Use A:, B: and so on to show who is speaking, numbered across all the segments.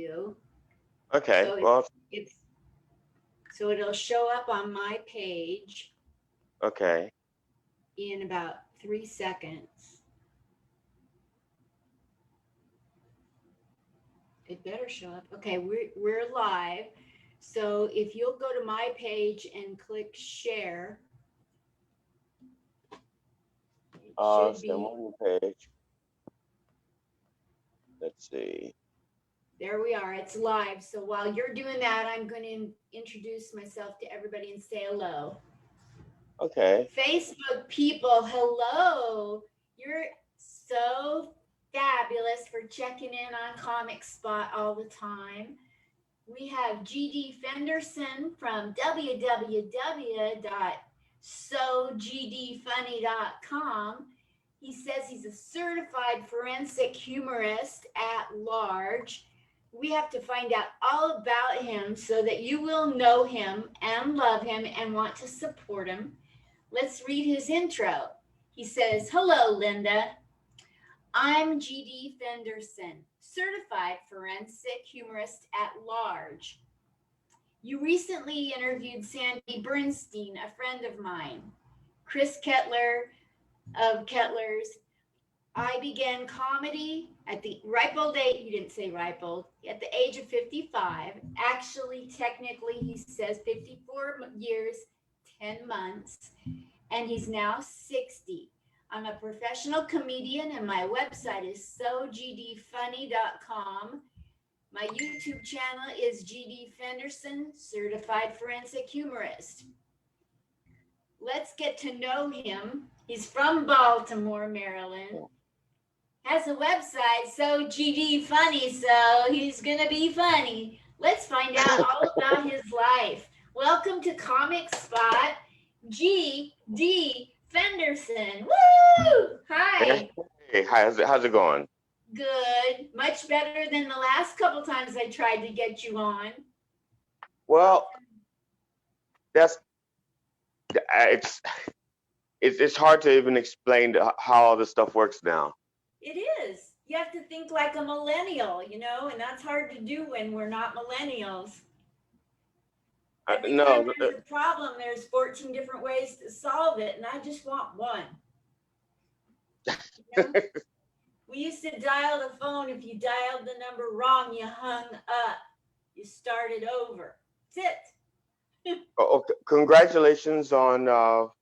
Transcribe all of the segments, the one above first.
A: you.
B: Okay.
A: So
B: Well,
A: it'll show up on my page
B: okay.
A: in about 3 seconds. It better show up. Okay, we're live. So if you'll go to my page and click share, it should
B: So I'm
A: be.
B: on your page. Let's see.
A: There we are. It's live. So while you're doing that, I'm going to introduce myself to everybody and say hello.
B: Okay.
A: Facebook people, hello. You're so fabulous for checking in on Comic Spot all the time. We have GD Fenderson from www.sogdfunny.com. He says he's a certified forensic humorist at large. We have to find out all about him so that you will know him and love him and want to support him. Let's read his intro. He says, hello, Linda. I'm GD Fenderson, certified forensic humorist at large. You recently interviewed Sandy Bernstein, a friend of mine. Chris Kettler of Kettler's. I began comedy at the ripe old age, he didn't say ripe old, at the age of 55. Actually, technically, he says 54 years, 10 months, and he's now 60. I'm a professional comedian, and my website is sogdfunny.com. My YouTube channel is GD Fenderson, Certified Forensic Humorist. Let's get to know him. He's from Baltimore, Maryland. Has a website, so GD Funny, so he's gonna be funny. Let's find out all about his life. Welcome to Comic Spot, GD Fenderson. Woo! Hi.
B: Hey, hi. How's it going?
A: Good. Much better than the last couple times I tried to get you on.
B: Well, it's hard to even explain how all this stuff works now.
A: It is. You have to think like a millennial, and that's hard to do when we're not millennials. Every time
B: No.
A: there's a problem, there's 14 different ways to solve it, and I just want one. We used to dial the phone. If you dialed the number wrong, you hung up. You started over. That's it.
B: Congratulations on now.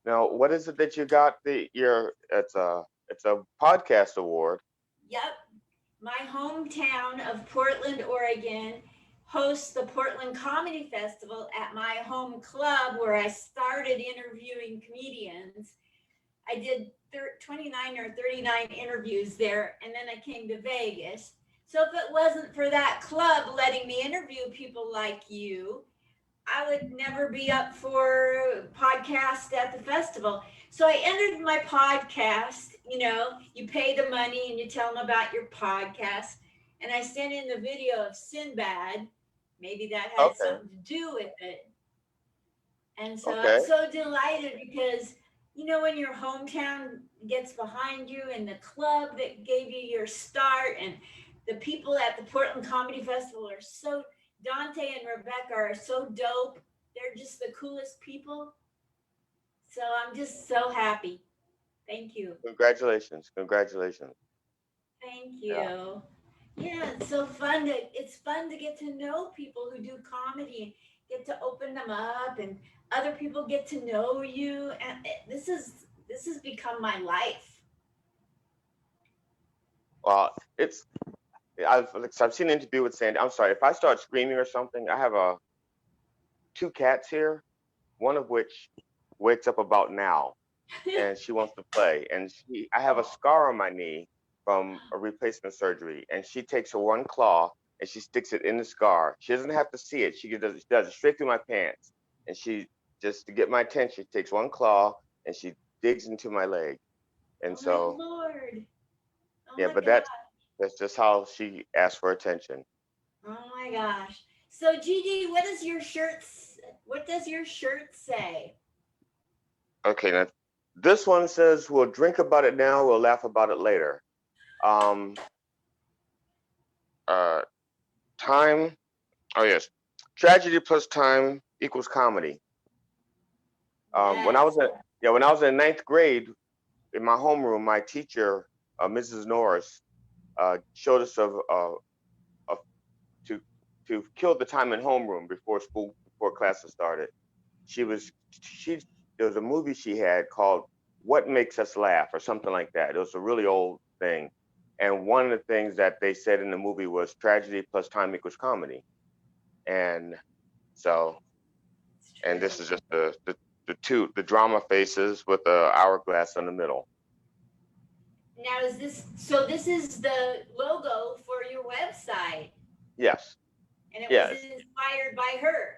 B: What is it that you got? It's a podcast award.
A: Yep. My hometown of Portland, Oregon hosts the Portland Comedy Festival at my home club where I started interviewing comedians. I did 29 or 39 interviews there, and then I came to Vegas. So if it wasn't for that club letting me interview people like you, I would never be up for podcast at the festival. So I entered my podcast, you pay the money and you tell them about your podcast. And I sent in the video of Sinbad. Maybe that had something to do with it. And so I'm so delighted because, when your hometown gets behind you and the club that gave you your start and the people at the Portland Comedy Festival are so, Dante and Rebecca are so dope. They're just the coolest people. So I'm just so happy. Thank you.
B: Congratulations.
A: Thank you. Yeah, it's so fun it's fun to get to know people who do comedy, get to open them up, and other people get to know you. And this has become my life.
B: Well, I've seen an interview with Sandy. I'm sorry if I start screaming or something. I have two cats here, one of which wakes up about now, and she wants to play. And I have a scar on my knee from a replacement surgery, and she takes her one claw and she sticks it in the scar. She doesn't have to see it. She does it straight through my pants, and she just to get my attention, she takes one claw and she digs into my leg. And so,
A: my Lord.
B: yeah, but that's just how she asks for attention.
A: Oh my gosh. So GD, what does your shirt say?
B: Okay, now this one says, "We'll drink about it now, we'll laugh about it later." uh, time. Oh yes, tragedy plus time equals comedy. When I
A: Yes.
B: was at when I was in ninth grade in my homeroom, my teacher, Mrs. Norris, showed us of to to kill the time in homeroom before classes started. She there was a movie she had called What Makes Us Laugh or something like that. It was a really old thing. And one of the things that they said in the movie was tragedy plus time equals comedy. And so,
A: It's
B: and
A: true.
B: this is just the drama faces with the hourglass in the middle.
A: Now, this is the logo for your website,
B: Yes,
A: and it was
B: yes,
A: inspired by her.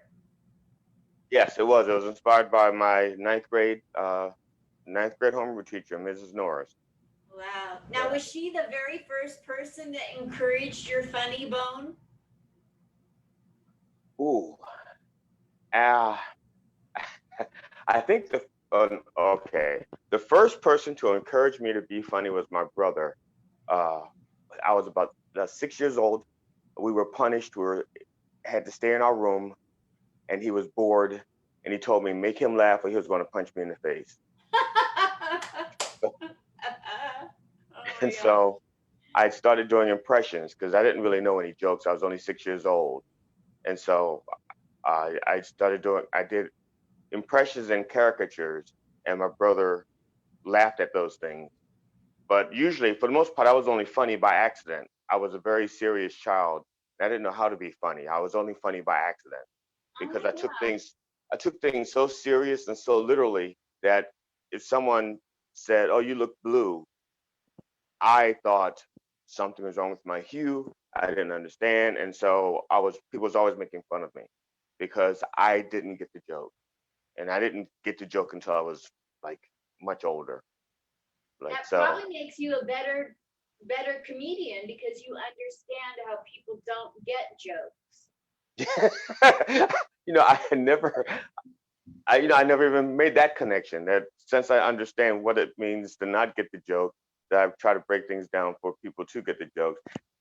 B: yes, it was. It was inspired by my ninth grade homeroom teacher, Mrs. Norris.
A: Wow. Now,
B: Yeah.
A: was she the very first person that encouraged your funny bone?
B: Ooh. Ah. I think okay. The first person to encourage me to be funny was my brother. Uh, I was about 6 years old. We were punished. Had to stay in our room, and he was bored. And he told me, make him laugh, or he was going to punch me in the face.
A: Oh
B: And
A: my God.
B: so I started doing impressions because I didn't really know any jokes. I was only 6 years old, and so I did impressions and caricatures, and my brother laughed at those things. But usually, for the most part, I was only funny by accident. I was a very serious child. I didn't know how to be funny. I was only funny by accident
A: Oh
B: because
A: my God.
B: I took things so serious and so literally that if someone said, "Oh, you look blue," I thought something was wrong with my hue. I didn't understand, and so people was always making fun of me because I didn't get the joke, and I didn't get the joke until I was like much older. Like
A: That
B: so,
A: probably makes you a better comedian because you understand how people don't get jokes.
B: I had never, I never even made that connection. That since I understand what it means to not get the joke, that I try to break things down for people to get the jokes.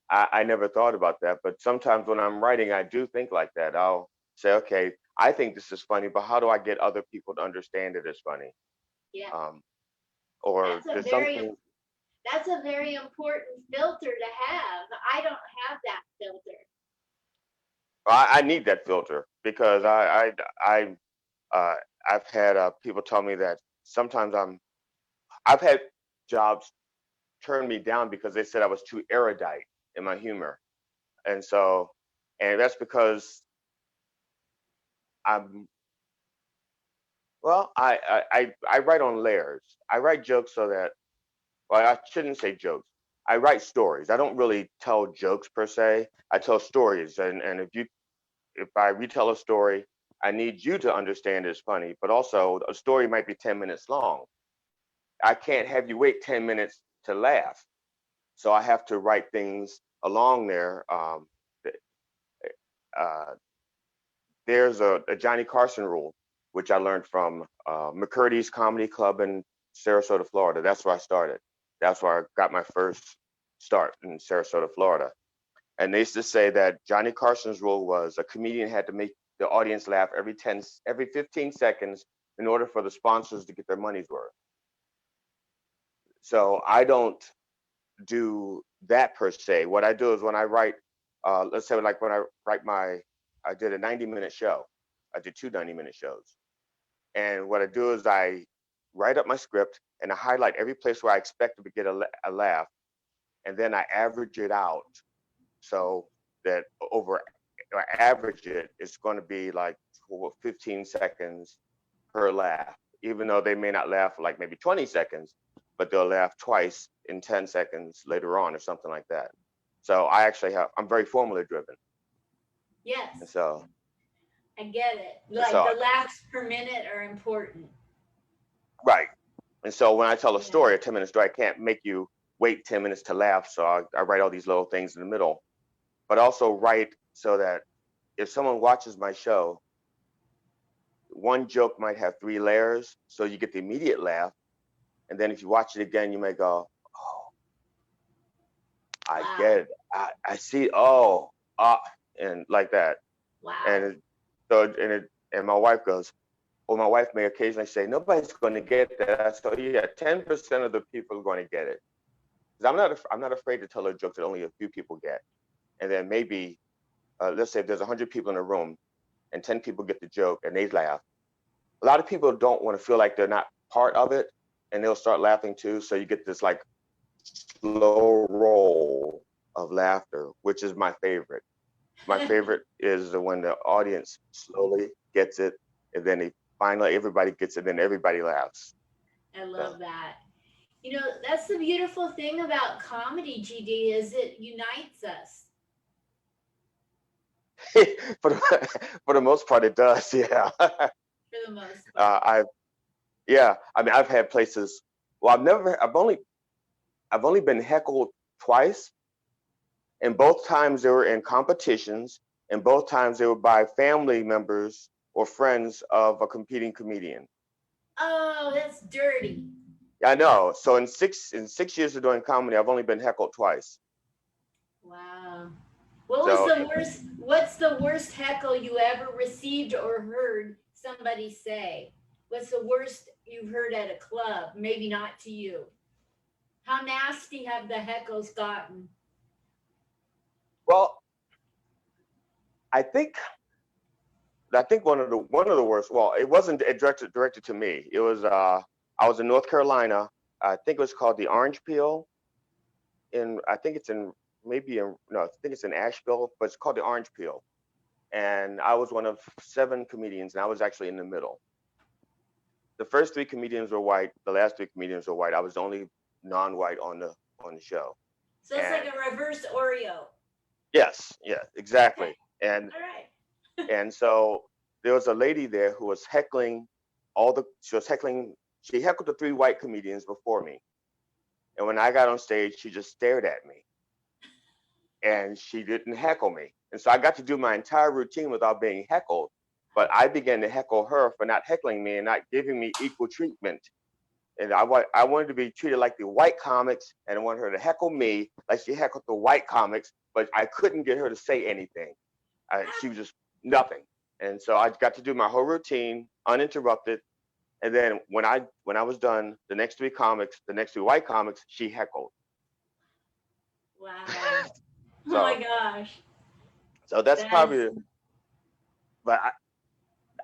B: I never thought about that, but sometimes when I'm writing, I do think like that. I'll say, okay, I think this is funny, but how do I get other people to understand it as funny?
A: Yeah.
B: Um, or
A: That's a
B: there's
A: very
B: something
A: that's a very important filter to have. I don't have that filter.
B: I need that filter because uh, I've had people tell me that sometimes I've had jobs turn me down because they said I was too erudite in my humor. And so, and that's because I'm, well, I write on layers. I write jokes so that, well, I shouldn't say jokes. I write stories. I don't really tell jokes per se. I tell stories. And if I retell a story, I need you to understand it's funny, but also a story might be 10 minutes long. I can't have you wait 10 minutes to laugh. So I have to write things along there. Uh, there's a Johnny Carson rule, which I learned from McCurdy's Comedy Club in Sarasota, Florida. That's where I started. That's where I got my first start in Sarasota, Florida. And they used to say that Johnny Carson's rule was a comedian had to make the audience laugh every 15 seconds in order for the sponsors to get their money's worth. So I don't do that per se. What I do is when I write, let's say like when I write I did a 90-minute show. I did two 90-minute shows. And what I do is I write up my script and I highlight every place where I expect to get a laugh. And then I average it out so that over, I average it, it's going to be like 15 seconds per laugh, even though they may not laugh for like maybe 20 seconds, but they'll laugh twice in 10 seconds later on or something like that. So I'm very formula driven. And
A: Yes,
B: so,
A: I get it.
B: and
A: Like
B: so,
A: the laughs per minute are important.
B: right. And so when I tell a
A: Yeah.
B: story, a 10-minute story, I can't make you wait 10 minutes to laugh. So I write all these little things in the middle, but also write so that if someone watches my show, one joke might have three layers. So you get the immediate laugh. And then if you watch it again, you may go, oh, I
A: Wow.
B: get it. I see. Oh, and like that.
A: Wow.
B: And and my wife goes, well, my wife may occasionally say, nobody's going to get that. I said, oh, yeah, 10% of the people are going to get it. Because I'm not afraid to tell a joke that only a few people get. And then maybe, let's say if there's 100 people in a room and 10 people get the joke and they laugh. A lot of people don't want to feel like they're not part of it, and they'll start laughing too. So you get this like slow roll of laughter, which is my favorite. My favorite is when the audience slowly gets it, and then they finally everybody gets it, and everybody laughs.
A: I
B: So,
A: love that. You know, that's the beautiful thing about comedy, GD, is it unites us
B: for the most part, it does. Yeah.
A: for the most part.
B: I yeah. I mean, I've had places. Well, I've only been heckled twice, and both times they were in competitions, and both times they were by family members or friends of a competing comedian.
A: Oh, that's dirty.
B: I know. So in 6 years of doing comedy, I've only been heckled twice.
A: Wow. What was
B: So
A: the worst? What's the worst heckle you ever received or heard somebody say? What's the worst you've heard at a club? Maybe not to you. How nasty have the heckles gotten?
B: well, I think one of the worst. Well, it wasn't directed to me. It was I was in North Carolina. I think it was called the Orange Peel. I think it's in maybe in no, I think it's in Asheville, but it's called the Orange Peel. And I was one of 7 comedians, and I was actually in the middle. The first 3 comedians were white. The last 3 comedians were white. I was the only non-white on the show.
A: So it's like
B: And
A: a reverse Oreo.
B: yes, yeah,
A: Okay.
B: exactly. And
A: All right.
B: and so there was a lady there who was heckling she was heckling. She heckled the 3 white comedians before me. And when I got on stage, she just stared at me and she didn't heckle me. And so I got to do my entire routine without being heckled. But I began to heckle her for not heckling me and not giving me equal treatment. And I wanted to be treated like the white comics, and I wanted her to heckle me like she heckled the white comics, but I couldn't get her to say anything. She was just nothing. And so I got to do my whole routine uninterrupted. And then when I was done, the next 3 white comics, she heckled.
A: Wow. Oh my
B: So
A: gosh.
B: so that's
A: That's
B: probably, but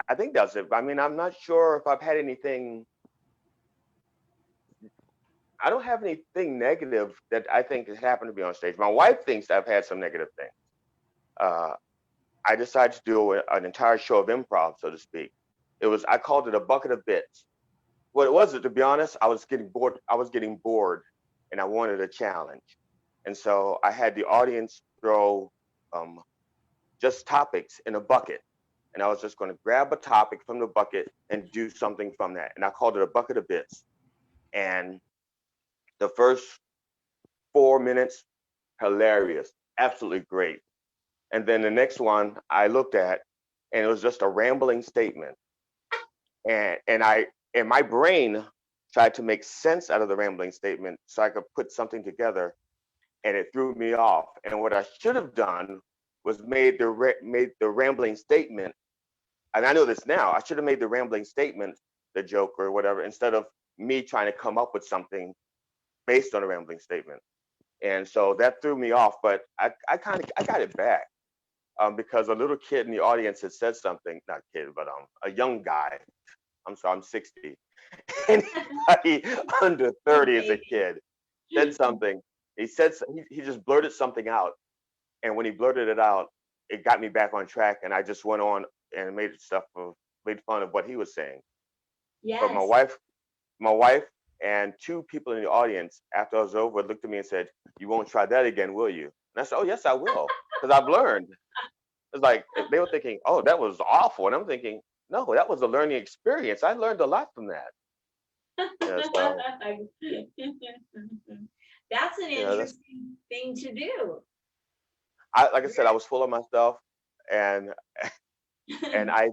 B: I think that's it. I mean, I'm not sure if I've had anything. I don't have anything negative that I think has happened to me on stage. My wife thinks I've had some negative things. Uh, I decided to do an entire show of improv, so to speak. I called it a bucket of bits. What it was, to be honest, I was getting bored. I was getting bored, and I wanted a challenge. And so I had the audience throw um, just topics in a bucket, and I was just going to grab a topic from the bucket and do something from that. And I called it a bucket of bits. And the first 4 minutes, hilarious, absolutely great. And then the next one I looked at, and it was just a rambling statement. And my brain tried to make sense out of the rambling statement so I could put something together, and it threw me off. And what I should have done was made the rambling statement. And I know this now. I should have made the rambling statement the joke or whatever, instead of me trying to come up with something based on a rambling statement. And so that threw me off. But I got it back, because a little kid in the audience had said something. Not kid, but a young guy. I'm sorry, I'm 60. Anybody under 30 is a
A: baby.
B: kid. Said something. He just blurted something out, and when he blurted it out, it got me back on track, and I just went on and made fun of what he was saying. But
A: Yes.
B: my wife and 2 people in the audience, after I was over, looked at me and said, "You won't try that again, will you?" And I said, "Oh yes, I will, because I've learned." It's like they were thinking, "Oh, that was awful," and I'm thinking, "No, that was a learning experience. I learned a lot from that." Yeah, so
A: That's an
B: that's
A: interesting thing to do.
B: I like I said, I was full of myself, and and I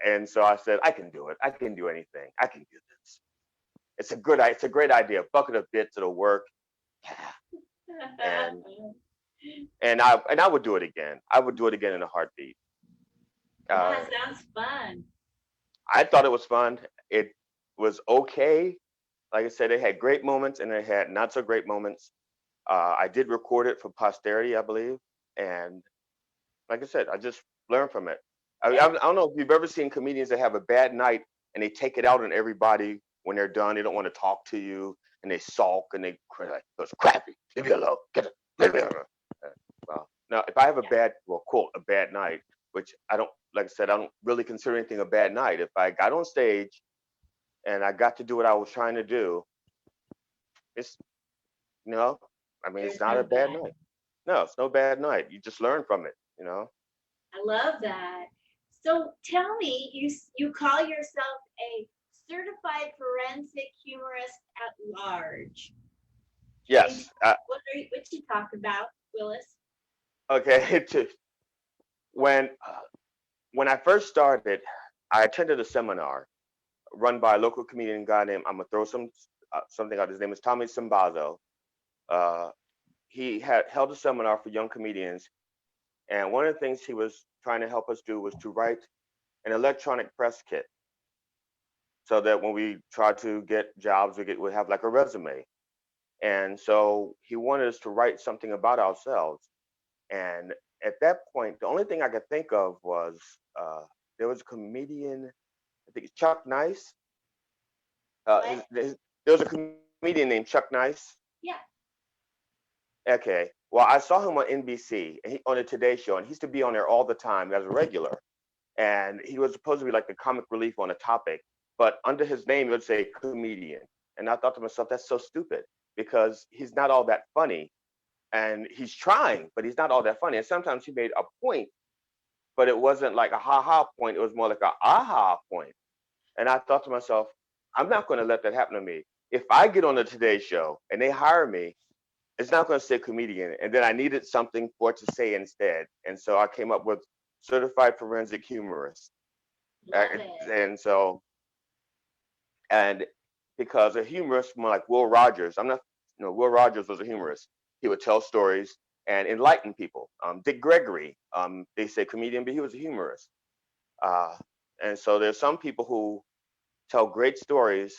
B: and so I said, I can do it. I can do anything. I can do this. It's a great idea. A bucket of bits, it'll work. Yeah. and I would do it again. I would do it again in a heartbeat. Uh,
A: Yeah, sounds fun.
B: I thought it was fun. It was okay. Like I said, it had great moments and it had not so great moments. I did record it for posterity, I believe, and like I said, I just learned from it. I
A: Yeah.
B: don't know if you've ever seen comedians that have a bad night and they take it out on everybody when they're done. They don't want to talk to you and they sulk and they like, "It's crappy. Leave me alone. Get it. Leave me alone." Well, now if I have a
A: Yeah.
B: bad, well, quote, a bad night, which I don't, like I said, I don't really consider anything a bad night. If I got on stage and I got to do what I was trying to do, it's, you know, I mean, it's
A: There's
B: not
A: no
B: a bad
A: bad.
B: night. No, it's no bad night. You just learn from it.
A: I love that. So tell me, you call yourself a certified forensic humorist at large. Can you
B: Yes.
A: what you talk about, Willis?
B: Okay. when when I first started, I attended a seminar run by a local comedian guy named, I'm gonna throw something out. His name is Tommy Simbazo. Uh, he had held a seminar for young comedians, and one of the things he was trying to help us do was to write an electronic press kit, so that when we try to get jobs, we have like a resume. And so he wanted us to write something about ourselves. And at that point, the only thing I could think of was there was a comedian, I think it's Chuck Nice.
A: What?
B: There was a comedian named Chuck Nice.
A: Yeah.
B: Okay. Well, I saw him on NBC and on the Today Show, and he used to be on there all the time as a regular. And he was supposed to be like the comic relief on a topic, but under his name it would say comedian. And I thought to myself, that's so stupid because he's not all that funny, and he's trying, but he's not all that funny. And sometimes he made a point, but it wasn't like a ha ha point. It was more like a aha point. And I thought to myself, I'm not going to let that happen to me. If I get on the Today Show and they hire me, it's not going to say comedian. And then I needed something for it to say instead. And so I came up with certified forensic humorist.
A: Love it.
B: And so, and because a humorist, more like Will Rogers, I'm not, Will Rogers was a humorist. He would tell stories and enlighten people. Dick Gregory, they say comedian, but he was a humorist. Uh, and so there's some people who tell great stories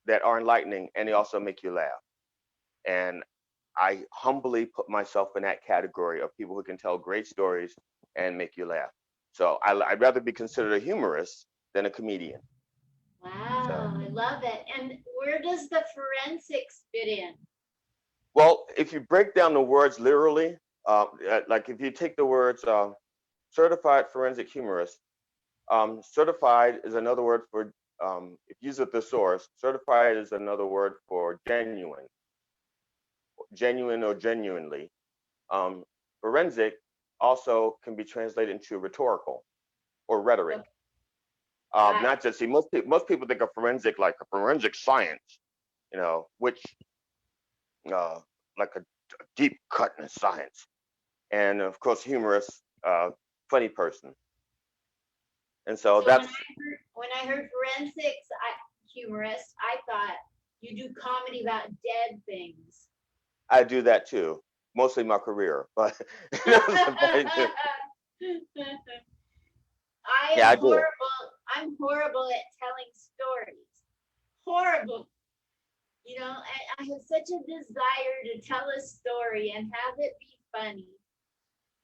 B: that are enlightening and they also make you laugh. And I humbly put myself in that category of people who can tell great stories and make you laugh. So I'd rather be considered a humorist than a comedian. So,
A: Wow, I love it. And where does the forensics fit in?
B: well, if you break down the words literally, like if you take the words certified forensic humorist, certified is another word for, if you use a thesaurus, certified is another word for genuine, genuine or genuinely. Um, Forensic also can be translated into rhetorical or rhetoric.
A: Okay, got it.
B: Not just, see, most people think of forensic like a forensic science, which uh, like a deep cut in science. And of course, humorous, funny person. And so
A: So
B: that's,
A: when I heard forensics, humorist, I thought you do comedy about dead things.
B: I do that too, mostly my career, but
A: I
B: yeah,
A: am
B: I do.
A: horrible. I'm horrible at telling stories. Horrible. I have such a desire to tell a story and have it be funny.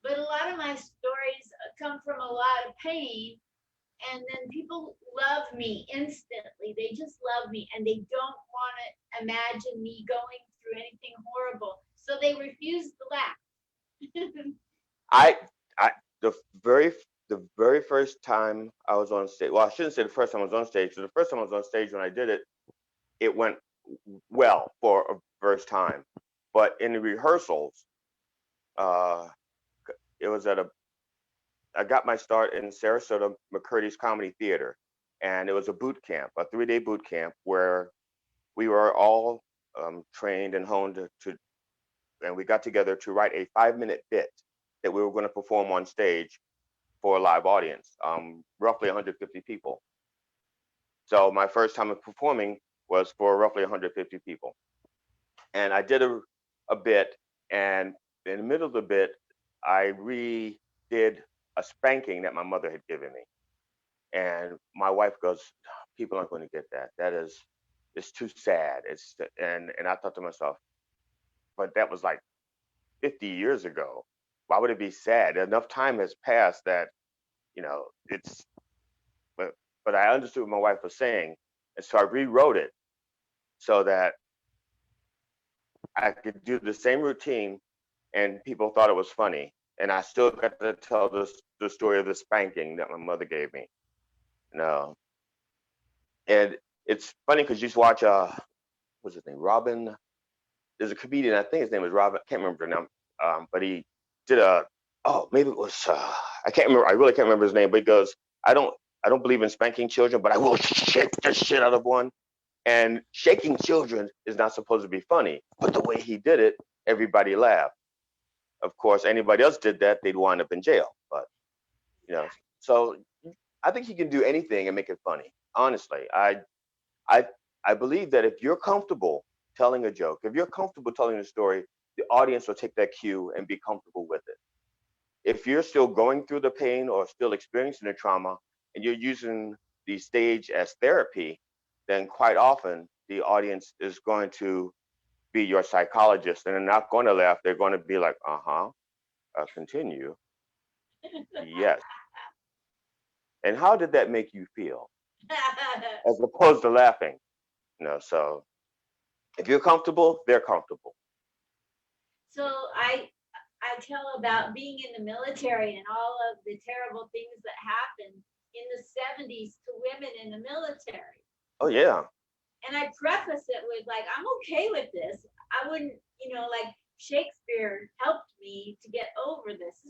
A: But a lot of my stories come from a lot of pain, and then people love me instantly. They just love me, and they don't want to imagine me going through anything horrible. So they refuse to laugh.
B: I, I, the very, the very first time I was on stage. Well, I shouldn't say the first time I was on stage. The first time I was on stage when I did it, it went well for a first time. But in the rehearsals, uh, it was I got my start in Sarasota McCurdy's Comedy Theater, and it was a boot camp, a 3-day boot camp where we were all trained and honed and we got together to write a 5-minute bit that we were going to perform on stage for a live audience, roughly 150 people. So my first time of performing was for roughly 150 people, and I did a bit, And in the middle of the bit, I redid a spanking that my mother had given me. And my wife goes, people aren't going to get that. It's too sad. And I thought to myself, but that was like 50 years ago. Why would it be sad? Enough time has passed that, it's, but, but I understood what my wife was saying. And so I rewrote it so that I could do the same routine and people thought it was funny. And I still got to tell the story of the spanking that my mother gave me. No. And it's funny because you just watch, what's his name? Robin. There's a comedian, I think his name was Robin, I can't remember now. But he did maybe it was, I can't remember, I really can't remember his name, but he goes, I don't, I don't believe in spanking children, but I will shake the shit out of one. And shaking children is not supposed to be funny, but the way he did it, everybody laughed. Of course, anybody else did that, they'd wind up in jail. But you know, so I think he can do anything and make it funny. Honestly, I, I believe that if you're comfortable telling a joke, if you're comfortable telling a story, the audience will take that cue and be comfortable with it. If you're still going through the pain or still experiencing the trauma, and you're using the stage as therapy, then quite often the audience is going to be your psychologist, and they're not going to laugh. They're going to be like, continue. Yes. And how did that make you feel? As opposed to laughing. So if you're comfortable, they're comfortable.
A: So I tell about being in the military and all of the terrible things that happened in the 70s to women in the military.
B: Oh yeah.
A: And I preface it with like, I'm okay with this. I wouldn't, like Shakespeare helped me to get over this.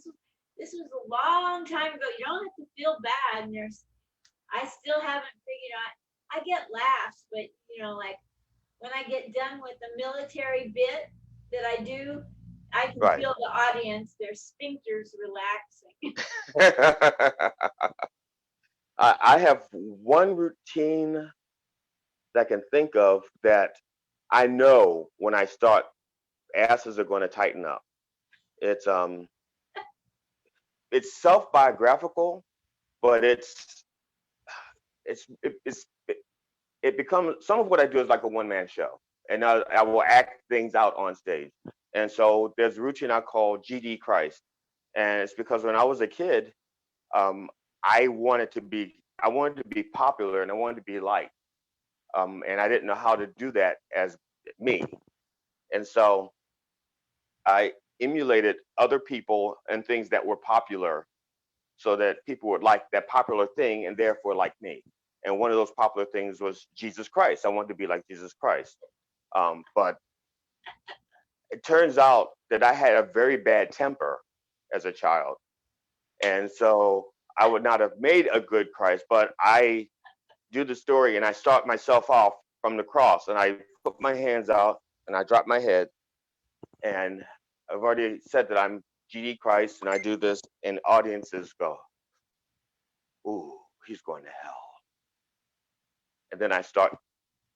A: This was a long time ago. You don't have to feel bad. And I still haven't figured out. I get laughs, but like when I get done with the military bit that I do, I can
B: Right.
A: feel the audience, their sphincters relaxing.
B: I have one routine that I can think of that I know when I start, asses are going to tighten up. It's it's self-biographical, but it's it, it's it becomes, some of what I do is like a one-man show, and I will act things out on stage. And so there's a routine I call GD Christ, and it's because when I was a kid, um, I wanted to be popular and I wanted to be liked, and I didn't know how to do that as me, and so I emulated other people and things that were popular so that people would like that popular thing and therefore like me. And one of those popular things was Jesus Christ. I wanted to be like Jesus Christ. But it turns out that I had a very bad temper as a child. And so I would not have made a good Christ, but I do the story and I start myself off from the cross and I put my hands out and I drop my head. And I've already said that I'm GD Christ and I do this, and audiences go, ooh, he's going to hell. And then I start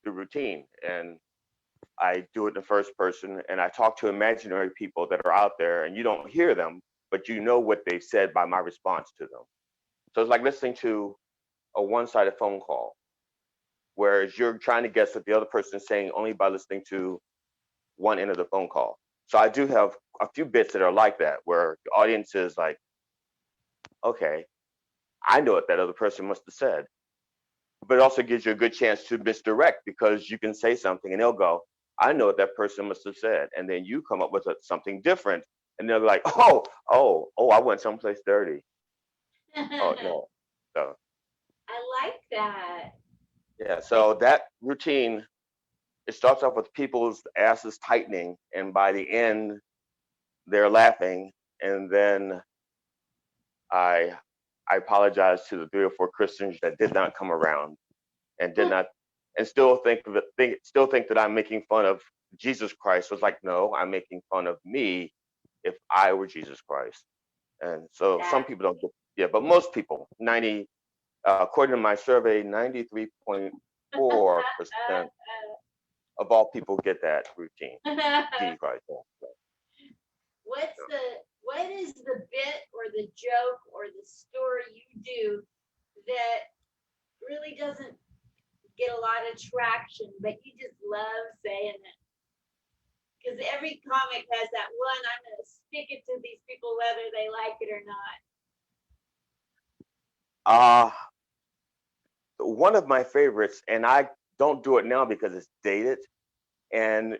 B: the routine and I do it in the first person and I talk to imaginary people that are out there and you don't hear them, but you know what they've said by my response to them. So it's like listening to a one-sided phone call, whereas you're trying to guess what the other person is saying only by listening to one end of the phone call. So I do have a few bits that are like that, where the audience is like, okay, I know what that other person must have said. But it also gives you a good chance to misdirect because you can say something and they'll go, I know what that person must have said. And then you come up with something different and they're like, I went someplace dirty. Oh, no. So,
A: I like that.
B: yeah. So that routine, it starts off with people's asses tightening. And by the end, they're laughing. And then I, I apologize to the 3 or 4 Christians that did not come around and did not, and still think that I'm making fun of Jesus Christ. Was like, no, I'm making fun of me if I were Jesus Christ. And so some people don't get, yeah, but most people, according to my survey, 93.4% of all people get that routine. Jesus Christ.
A: what is the bit or the joke or the story you do that really doesn't get a lot of traction, but you just love saying it? Because every comic has that one, I'm going to stick it to these people whether they like it or not.
B: One of my favorites, and I don't do it now because it's dated. And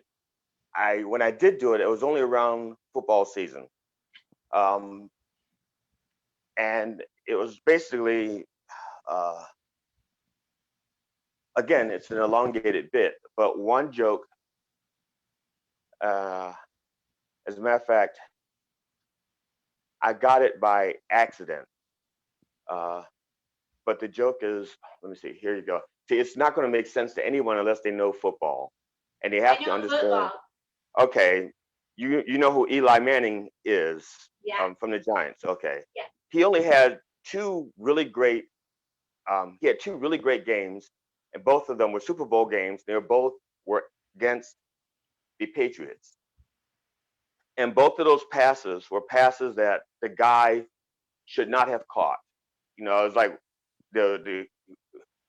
B: when I did do it, it was only around football season. And it was basically, again, it's an elongated bit, but one joke, as a matter of fact, I got it by accident. But the joke is, let me see, here you go. See, it's not going to make sense to anyone unless they know football. And they have to understand,
A: football.
B: Okay, you know who Eli Manning is,
A: Yeah.
B: From the Giants. Okay.
A: Yeah.
B: He only had two really great games, and both of them were Super Bowl games. They were against the Patriots. And both of those passes were passes that the guy should not have caught. You know, it's like the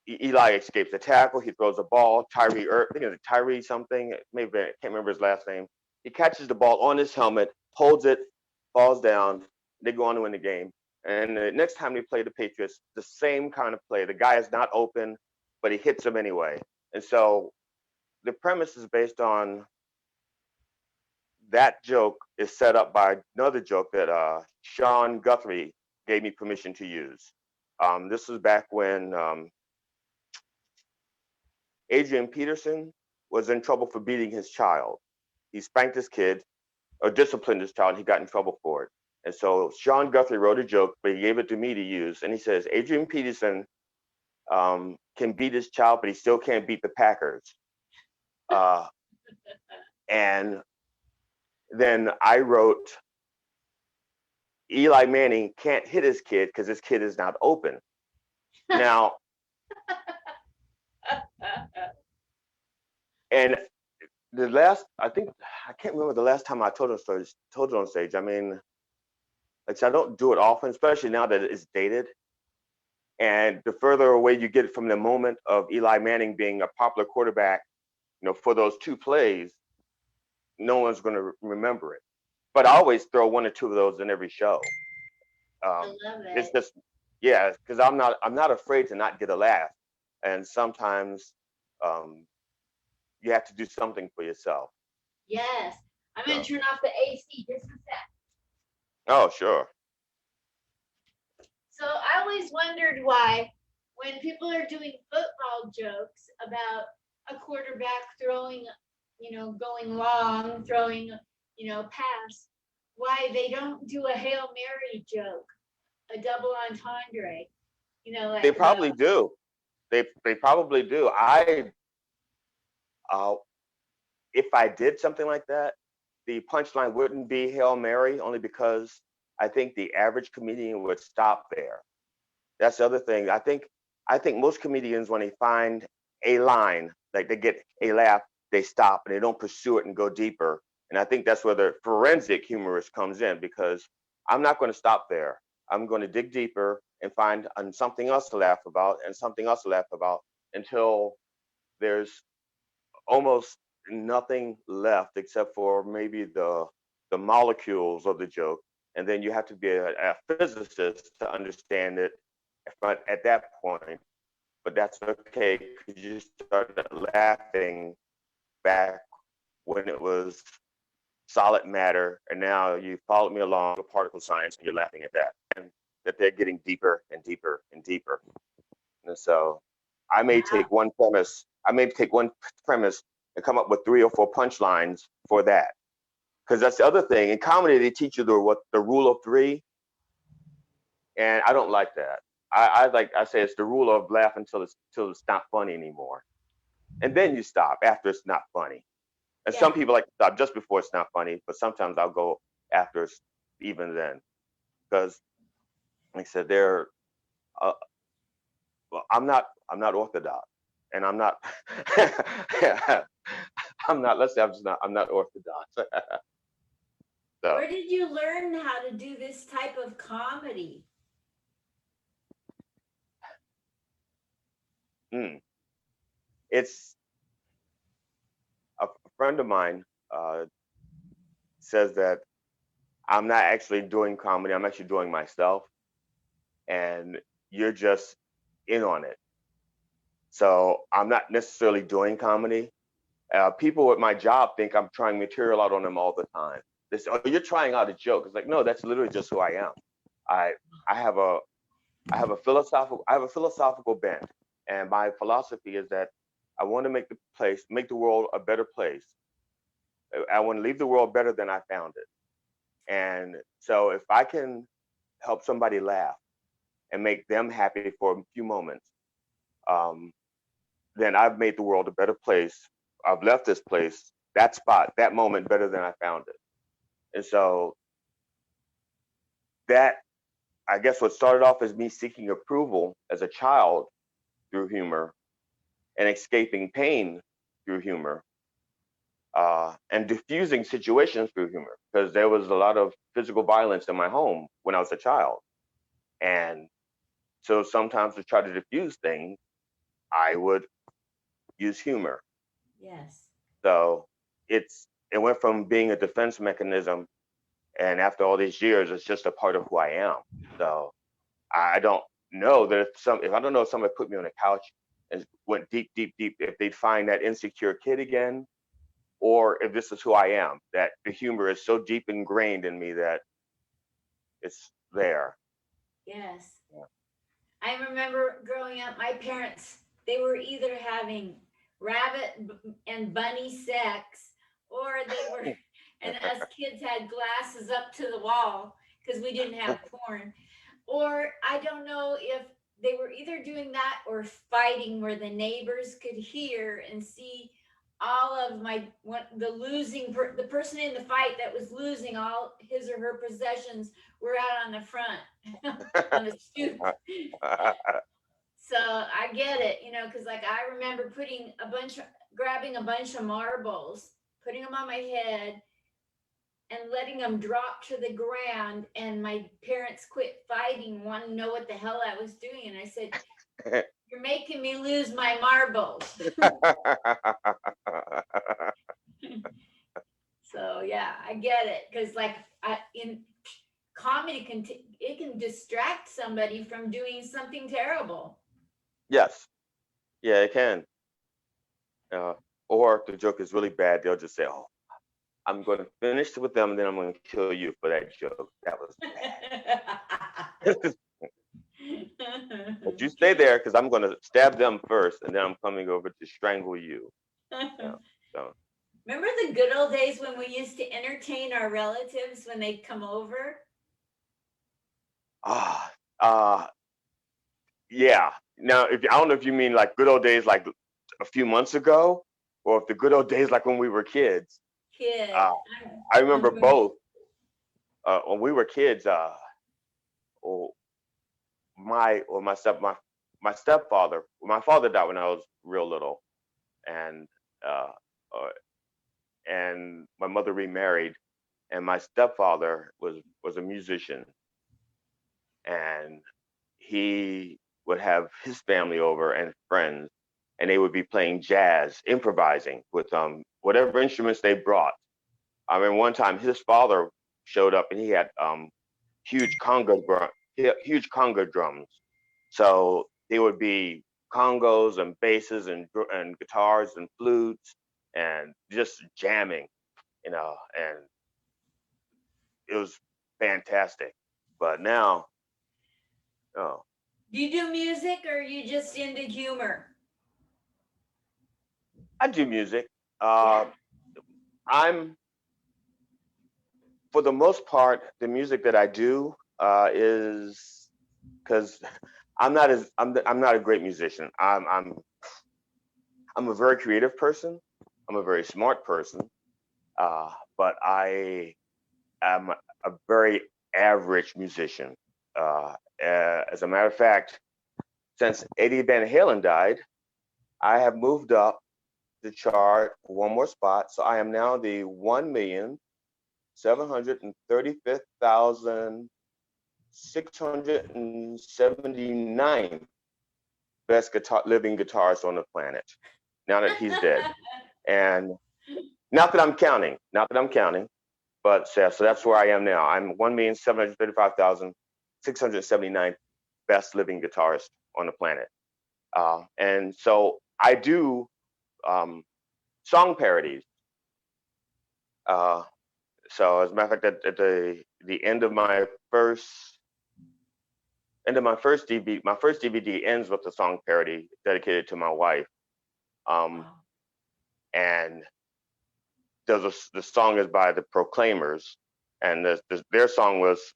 B: Eli escapes the tackle. He throws a ball. Tyree something. Maybe I can't remember his last name. He catches the ball on his helmet, holds it, falls down. They go on to win the game. And the next time they play the Patriots, the same kind of play. The guy is not open, but he hits him anyway. And so the premise is based on that joke is set up by another joke that Sean Guthrie gave me permission to use. This was back when Adrian Peterson was in trouble for beating his child. He spanked his kid or disciplined his child, and he got in trouble for it. And so Sean Guthrie wrote a joke, but he gave it to me to use. And he says, Adrian Peterson can beat his child, but he still can't beat the Packers. And then I wrote, Eli Manning can't hit his kid because his kid is not open. Now, and I can't remember the last time I told it on stage. I mean, like I don't do it often, especially now that it's dated. And the further away you get from the moment of Eli Manning being a popular quarterback, for those two plays, no one's going to remember it. But I always throw one or two of those in every show.
A: I love it.
B: It's just, yeah, because I'm not afraid to not get a laugh. And sometimes you have to do something for yourself.
A: Yes. I'm going to turn off the AC just a sec.
B: Oh, sure.
A: So I always wondered why, when people are doing football jokes about a quarterback throwing, going long, throwing, pass, why they don't do a Hail Mary joke, a double entendre. Like,
B: they probably do. They probably do. If I did something like that, the punchline wouldn't be Hail Mary, only because I think the average comedian would stop there. That's the other thing. I think most comedians, when they find a line, like they get a laugh, they stop and they don't pursue it and go deeper. And I think that's where the forensic humorist comes in, because I'm not going to stop there. I'm going to dig deeper and find something else to laugh about and something else to laugh about until there's almost nothing left except for maybe the molecules of the joke. And then you have to be a physicist to understand it at that point. But that's okay, because you started laughing back when it was solid matter, and now you followed me along with particle science, and you're laughing at that, and that they're getting deeper and deeper and deeper. And so I may take one premise and come up with 3 or 4 punchlines for that. Because that's the other thing. In comedy, they teach you the rule of 3. And I don't like that. I say it's the rule of laugh until it's not funny anymore. And then you stop after it's not funny. And some people like to stop just before it's not funny, but sometimes I'll go after it's even then. Because like I said, I'm not orthodox. And I'm not I'm not orthodox. So
A: Where did you learn how to do this type of comedy?
B: it's a friend of mine uh, says that I'm not actually doing comedy. I'm actually doing myself, and you're just in on it. So I'm not necessarily doing comedy. People at my job think I'm trying material out on them all the time. They say, "Oh, you're trying out a joke." It's like, no, that's literally just who I am. I I have a I have a philosophical bent, and my philosophy is that I want to make the world a better place. I want to leave the world better than I found it. And so if I can help somebody laugh and make them happy for a few moments, um, then I've made the world a better place. I've left this place, that spot, that moment better than I found it. And so that, I guess, what started off as me seeking approval as a child through humor and escaping pain through humor, and diffusing situations through humor, because there was a lot of physical violence in my home when I was a child. And so sometimes to try to diffuse things, I would use humor.
A: Yes.
B: So it went from being a defense mechanism, and after all these years, it's just a part of who I am. So I don't know that if I don't know if somebody put me on a couch and went deep, deep, deep, if they'd find that insecure kid again, or if this is who I am, that the humor is so deep ingrained in me that it's there.
A: Yes.
B: Yeah.
A: I remember growing up, my parents, they were either having and bunny sex, or they were, and us kids had glasses up to the wall because we didn't have porn. Or I don't know if they were either doing that or fighting where the neighbors could hear and see all of the person in the fight that was losing all his or her possessions were out on the front on the stoop. So I get it, because like I remember grabbing a bunch of marbles, putting them on my head, and letting them drop to the ground. And my parents quit fighting, wanting to know what the hell I was doing. And I said, "You're making me lose my marbles." So yeah, I get it, because like in comedy it can distract somebody from doing something terrible.
B: Yes, yeah, it can. Uh, or if the joke is really bad, they'll just say, "Oh, I'm going to finish with them, and then I'm going to kill you for that joke. That was bad." But you stay there because I'm going to stab them first, and then I'm coming over to strangle you. Yeah. So,
A: Remember the good old days when we used to entertain our relatives when they'd come over?
B: ah, uh, yeah. Now, if I don't know if you mean like good old days, like a few months ago, or if the good old days like when we were kids.
A: Kid.
B: Uh, I remember both. When we were kids, or my or my step my stepfather, my father died when I was real little, and uh, uh, and my mother remarried, and my stepfather was a musician, and he would have his family over and friends, and they would be playing jazz, improvising with whatever instruments they brought. I mean, one time his father showed up and he had huge huge conga drums. So there would be congos and basses and guitars and flutes and just jamming, and it was fantastic. But now, oh,
A: Do you do music or are you just into humor?
B: I do music.
A: Yeah.
B: Uh, I'm For the most part, the music that I do is because I'm not a great musician. I'm a very creative person. I'm a very smart person, but I am a very average musician. As a matter of fact, since Eddie Van Halen died, I have moved up the chart one more spot. So I am now the 1 millionth 735,679 best living guitarist on the planet. Now that he's dead, and not that I'm counting, but so that's where I am now. I'm 1,735,679 best living guitarist on the planet, and so I do song parodies. Uh, so as a matter of fact, at the end of my first DVD, my first DVD ends with a song parody dedicated to my wife. And the song is by the Proclaimers, and their song was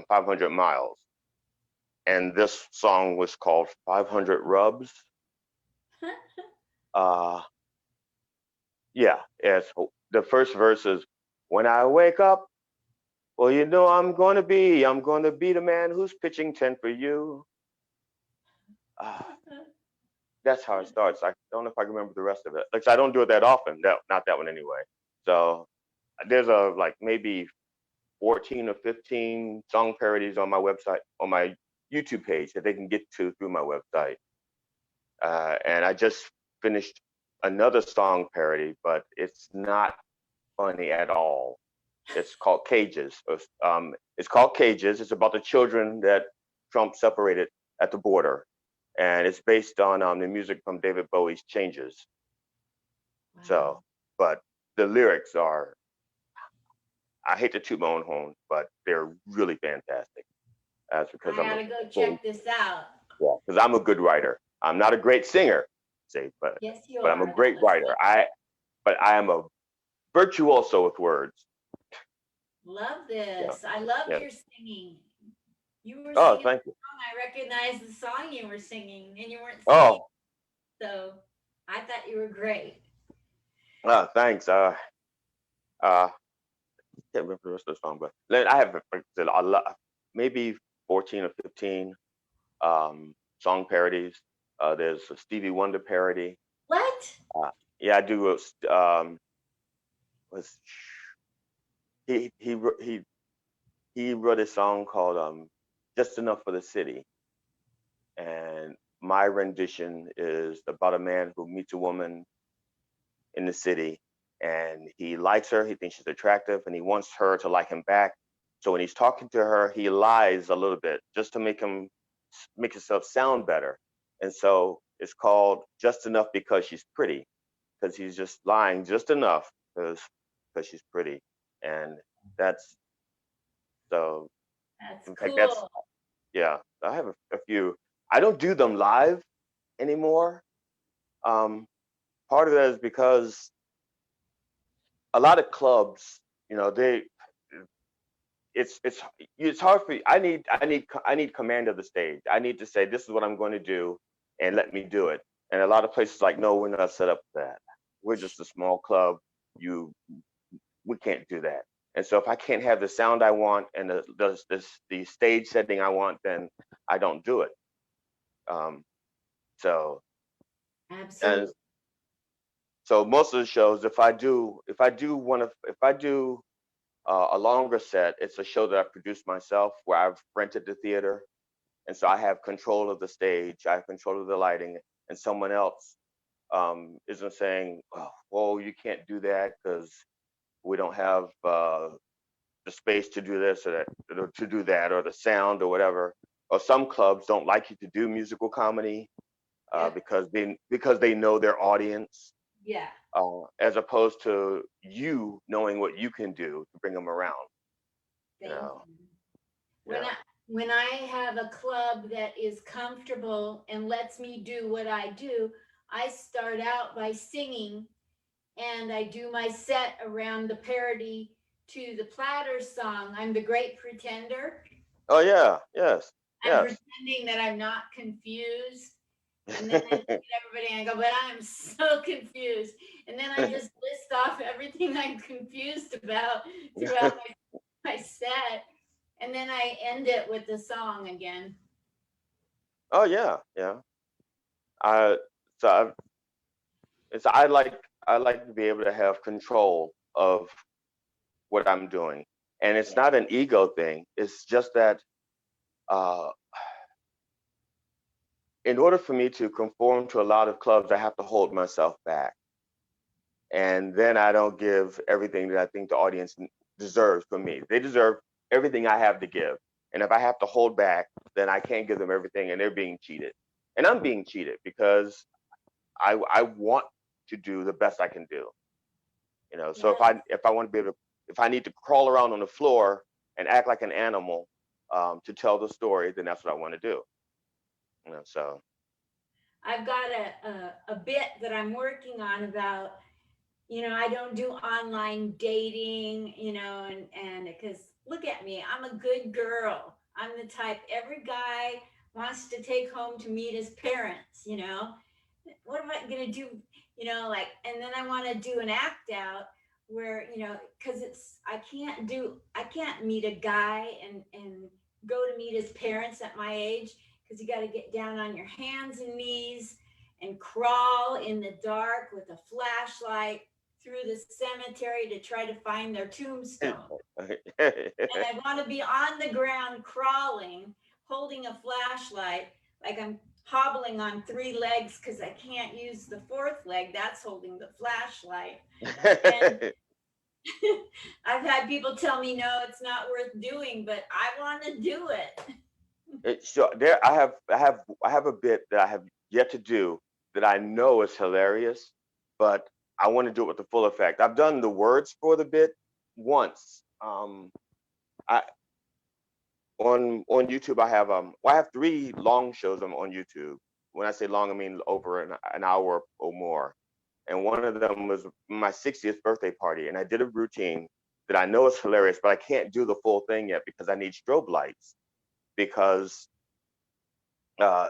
B: 500 Miles, and this song was called 500 Rubs. Yeah, it's the first verse is, when I wake up, well, you know I'm going to be the man who's pitching 10 for you. That's how it starts. I don't know if I can remember the rest of it. Like, I don't do it that often. Not that one anyway. So there's like maybe 14 or 15 song parodies on my website, on my YouTube page that they can get to through my website. And I just finished another song parody, but it's not funny at all. It's called Cages. It's called Cages. It's about the children that Trump separated at the border, and it's based on the music from David Bowie's Changes. Wow. So, but the lyrics are, I hate to toot my own horn, but they're really fantastic. That's because
A: I gotta go check this out.
B: Yeah, because I'm a good writer. I'm not a great singer, but
A: yes, you
B: but
A: are.
B: I'm a great writer. But I am a virtuoso with words.
A: Love this. Yeah. I love your singing. You were
B: singing
A: thank
B: you.
A: Song. I recognized the song you were singing, and you weren't singing. So I thought you were great.
B: Thanks. Can't remember the rest of the song, but I have a lot, maybe 14 or 15 song parodies. There's a Stevie Wonder parody.
A: What?
B: Yeah, I do. He wrote a song called "Just Enough for the City," and my rendition is about a man who meets a woman in the city, and he likes her. He thinks she's attractive, and he wants her to like him back. So when he's talking to her, he lies a little bit just to make himself sound better. And so it's called "Just Enough Because She's Pretty," because he's just lying just enough because she's pretty. And that's so.
A: That's
B: in
A: cool.
B: fact, yeah. I have a few. I don't do them live anymore. Part of that is because a lot of clubs, it's hard for me. I need command of the stage. I need to say, this is what I'm going to do, and let me do it. And a lot of places like, no, we're not set up for that. We're just a small club. We can't do that. And so if I can't have the sound I want and the stage setting I want, then I don't do it. So
A: absolutely.
B: And so most of the shows, if I do a longer set, it's a show that I produced myself where I've rented the theater. And so I have control of the stage, I have control of the lighting, and someone else isn't saying, oh, well, you can't do that because we don't have the space to do this or that, or to do that, or the sound or whatever. Or some clubs don't like you to do musical comedy because they know their audience.
A: Yeah.
B: As opposed to you knowing what you can do to bring them around.
A: Thank you. When I have a club that is comfortable and lets me do what I do, I start out by singing, and I do my set around the parody to the Platters song, "I'm the Great Pretender."
B: Oh yeah, yes.
A: I'm pretending that I'm not confused. And then I look at everybody and I go, but I'm so confused. And then I just list off everything I'm confused about throughout my set. And then I end it with the song again.
B: Oh yeah, yeah. So I like to be able to have control of what I'm doing. And it's not an ego thing. It's just that in order for me to conform to a lot of clubs, I have to hold myself back. And then I don't give everything that I think the audience deserves from me. They deserve everything I have to give. And if I have to hold back, then I can't give them everything, and they're being cheated. And I'm being cheated because I want to do the best I can do. You know, so
A: Yes.
B: if I want to be able to, if I need to crawl around on the floor and act like an animal to tell the story, then that's what I want to do. You know, so
A: I've got a bit that I'm working on about, I don't do online dating, and because look at me, I'm a good girl. I'm the type every guy wants to take home to meet his parents, What am I gonna do? Like, and then I want to do an act out where, because I can't meet a guy and go to meet his parents at my age, because you got to get down on your hands and knees and crawl in the dark with a flashlight through the cemetery to try to find their tombstone. And I want to be on the ground crawling, holding a flashlight, like I'm hobbling on three legs because I can't use the fourth leg. That's holding the flashlight. And I've had people tell me, no, it's not worth doing, but I want to do it.
B: So there, I have a bit that I have yet to do that I know is hilarious, but I want to do it with the full effect. I've done the words for the bit once. I on YouTube I have three long shows on YouTube. When I say long, I mean over an hour or more. And one of them was my 60th birthday party, and I did a routine that I know is hilarious, but I can't do the full thing yet because I need strobe lights. Because uh,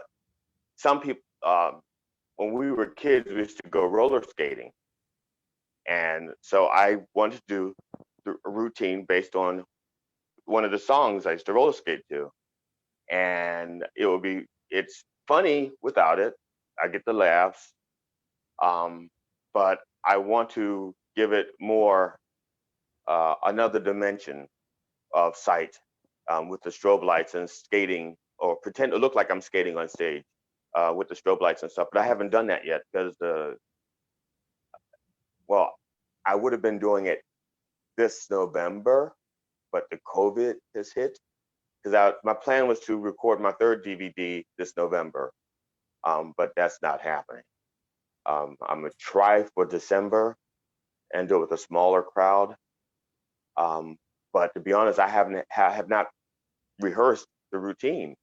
B: some people, when we were kids, we used to go roller skating, and so I wanted to do a routine based on one of the songs I used to roller skate to, and it's funny without it. I get the laughs, but I want to give it more another dimension of sight with the strobe lights and skating, or pretend to look like I'm skating on stage with the strobe lights and stuff. But I haven't done that yet because well, I would have been doing it this November, but the COVID has hit. Because my plan was to record my third DVD this November, but that's not happening. I'm gonna try for December and do it with a smaller crowd. But to be honest, have not rehearsed the routine,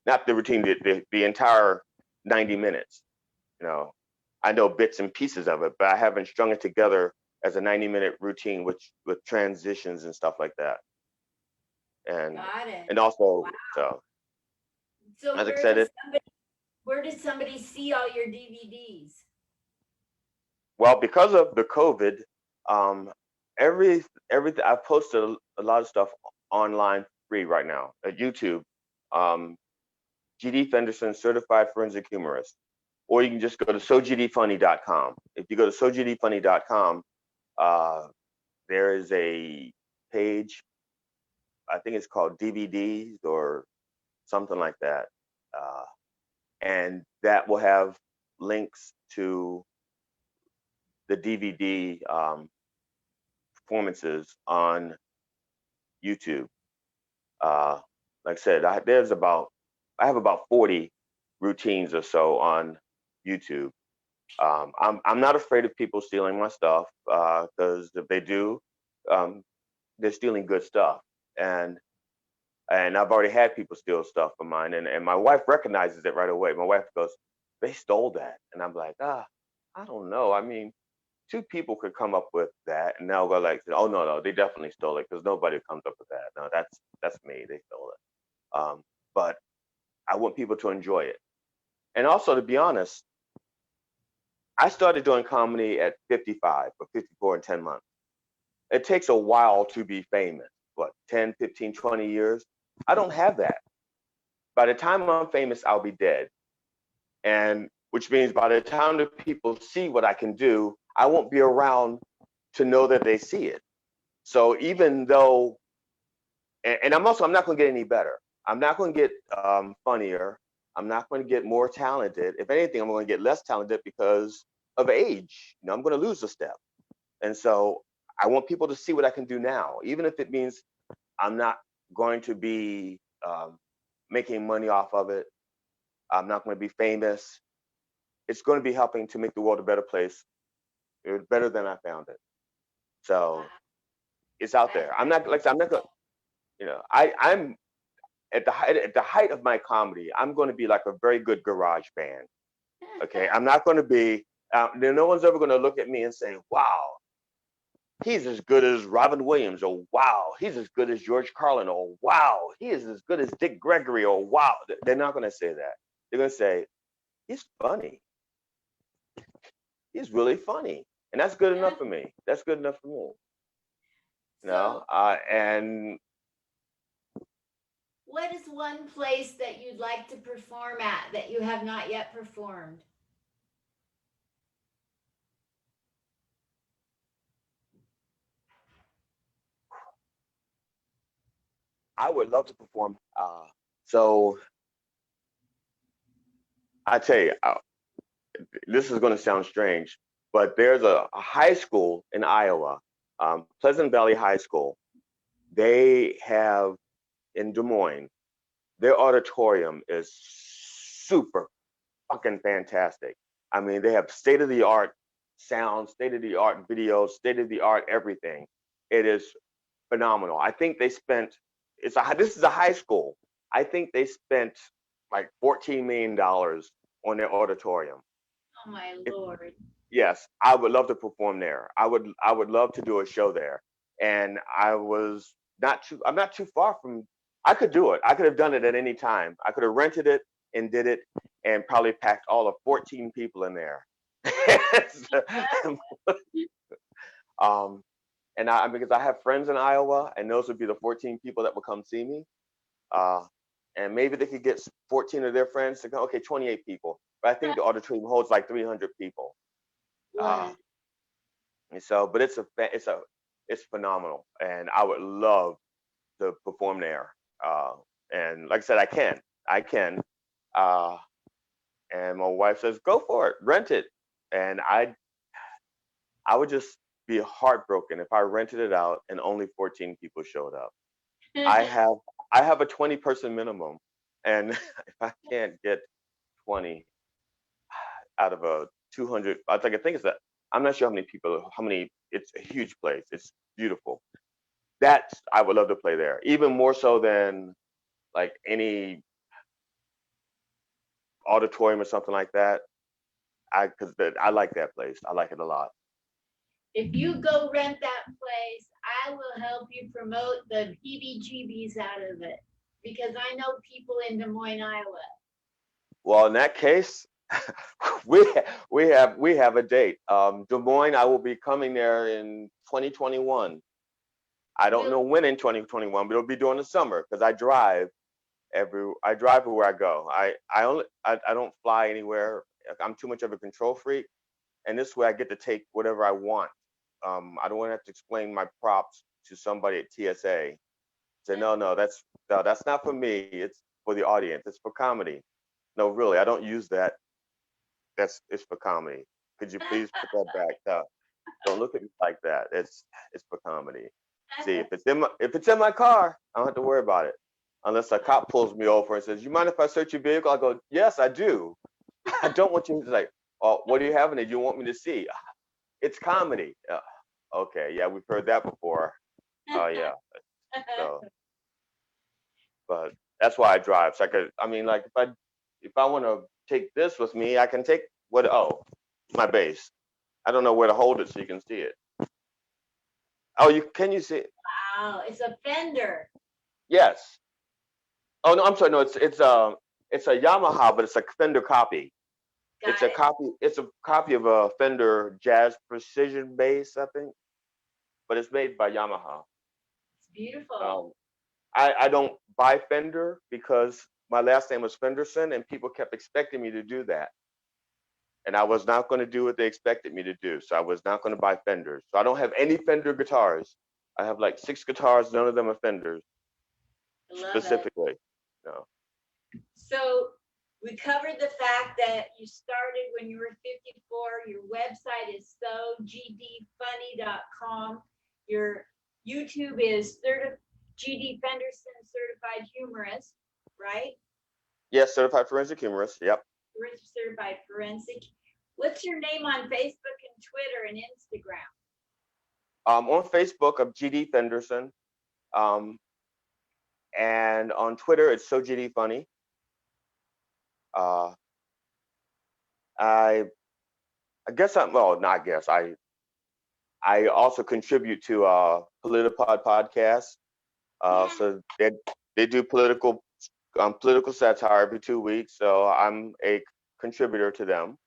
B: not the routine, the entire 90 minutes. You know, I know bits and pieces of it, but I haven't strung it together as a 90-minute routine with transitions and stuff like that. And
A: Got it.
B: and also,
A: Wow.
B: so
A: So
B: as I said,
A: where does somebody see all your DVDs?
B: well, because of the COVID, um, everything I've posted a lot of stuff online free right now at YouTube. Um, GD Fenderson, Certified Forensic Humorist, or you can just go to sogdfunny.com. If you go to sogdfunny.com, there is a page. I think it's called DVDs or something like that, and that will have links to the DVD performances on YouTube. Uh, like I said, I have about 40 routines or so on YouTube. I'm not afraid of people stealing my stuff because if they do, um, they're stealing good stuff. And I've already had people steal stuff of mine, and my wife recognizes it right away. My wife goes, "They stole that," and I'm like, I don't know. I mean, two people could come up with that, and now go like, "Oh no, they definitely stole it," because nobody comes up with that. No, that's me. They stole it. But I want people to enjoy it, and also to be honest, I started doing comedy at 55 or 54 in 10 months. It takes a while to be famous. What, 10, 15, 20 years? I don't have that. By the time I'm famous, I'll be dead. And which means by the time the people see what I can do, I won't be around to know that they see it. So even though and I'm not going to get any better. I'm not going to get funnier. I'm not going to get more talented. If anything, I'm going to get less talented because of age. You know, I'm going to lose a step. And so I want people to see what I can do now, even if it means I'm not going to be making money off of it. I'm not going to be famous. It's going to be helping to make the world a better place, better than I found it. So it's out there. I'm not like I'm not going. You know, I'm at the height of my comedy. I'm going to be like a very good garage band. Okay, I'm not going to be. No one's ever going to look at me and say, "Wow, he's as good as Robin Williams," or "Wow, he's as good as George Carlin," or "Wow, he is as good as Dick Gregory," or "Wow." They're not going to say that. They're going to say, "He's funny. He's really funny," and that's good enough for me. That's good enough for me. You know, and
A: what is one place that you'd like to perform at that you have not yet performed?
B: I would love to perform. So I tell you, this is going to sound strange, but there's a high school in Iowa, Pleasant Valley High School. They have in Des Moines, their auditorium is super fucking fantastic. I mean, they have state of the art sound, state of the art videos, state of the art everything. It is phenomenal. I think they spent this is a high school. I think they spent like $14 million on their auditorium.
A: Oh my
B: If,
A: Lord.
B: yes, I would love to perform there. I would love to do a show there. And I'm not too far from I could do it. I could have done it at any time. I could have rented it and did it and probably packed all of 14 people in there. um and because I have friends in Iowa and those would be the 14 people that would come see me. Uh and maybe they could get 14 of their friends to go, okay, 28 people. But I think the auditorium holds like 300 people. Uh,
A: Wow.
B: and so, but it's phenomenal, and I would love to perform there. And like I said, I can. Uh, and my wife says, go for it, rent it. And I would just be heartbroken if I rented it out and only 14 people showed up. I have I have a 20-person minimum, and if I can't get 20 out of a 200, I think it's that I'm not sure how many. It's a huge place. It's beautiful. That I would love to play there, even more so than like any auditorium or something like that. Because I like that place. I like it a lot.
A: If you go rent that place, I will help you promote the PBGBs out of it because I know people in Des Moines, Iowa.
B: Well, in that case, we have a date. Des Moines, I will be coming there in 2021. I don't know when in 2021, but it'll be during the summer because I drive everywhere I go. I don't fly anywhere. I'm too much of a control freak, and this way I get to take whatever I want. I don't want to have to explain my props to somebody at TSA. Say no, that's not for me. It's for the audience. It's for comedy. No, really, I don't use that. It's for comedy. Could you please put that back? No, don't look at me like that. It's for comedy. See, if it's in my car, I don't have to worry about it. Unless a cop pulls me over and says, "You mind if I search your vehicle?" I go, "Yes, I do." I don't want you to like, "Oh, what do you have in it? You want me to see?" It's comedy. Okay, yeah, we've heard that before. Oh yeah. So, but that's why I drive. So I mean, like if I want to take this with me, I can take what? Oh, my bass. I don't know where to hold it so you can see it. Oh, can you see it?
A: Wow, it's a Fender.
B: Yes. Oh no, I'm sorry. No, it's a Yamaha, but it's a Fender copy.
A: Got
B: It's a
A: it.
B: copy. It's a copy of a Fender Jazz Precision bass, I think, but it's made by Yamaha.
A: It's beautiful.
B: Um, I don't buy Fender because my last name was Fenderson, and people kept expecting me to do that, and I was not going to do what they expected me to do. So I was not going to buy Fenders. So I don't have any Fender guitars. I have like 6 guitars. None of them are Fenders.
A: I love it.
B: specifically. No.
A: So we covered the fact that you started when you were 54. Your website is gdfunny.com. Your YouTube is GD Fenderson Certified Humorist, right?
B: Yes, certified forensic humorist. Yep.
A: Certified Forensic. What's your name on Facebook and Twitter and Instagram?
B: On Facebook, I'm GD Fenderson. And on Twitter, it's so GD Funny. Uh, I guess well, not guess. I also contribute to Politipod podcast. So they do political satire every 2 weeks. So I'm a contributor to them.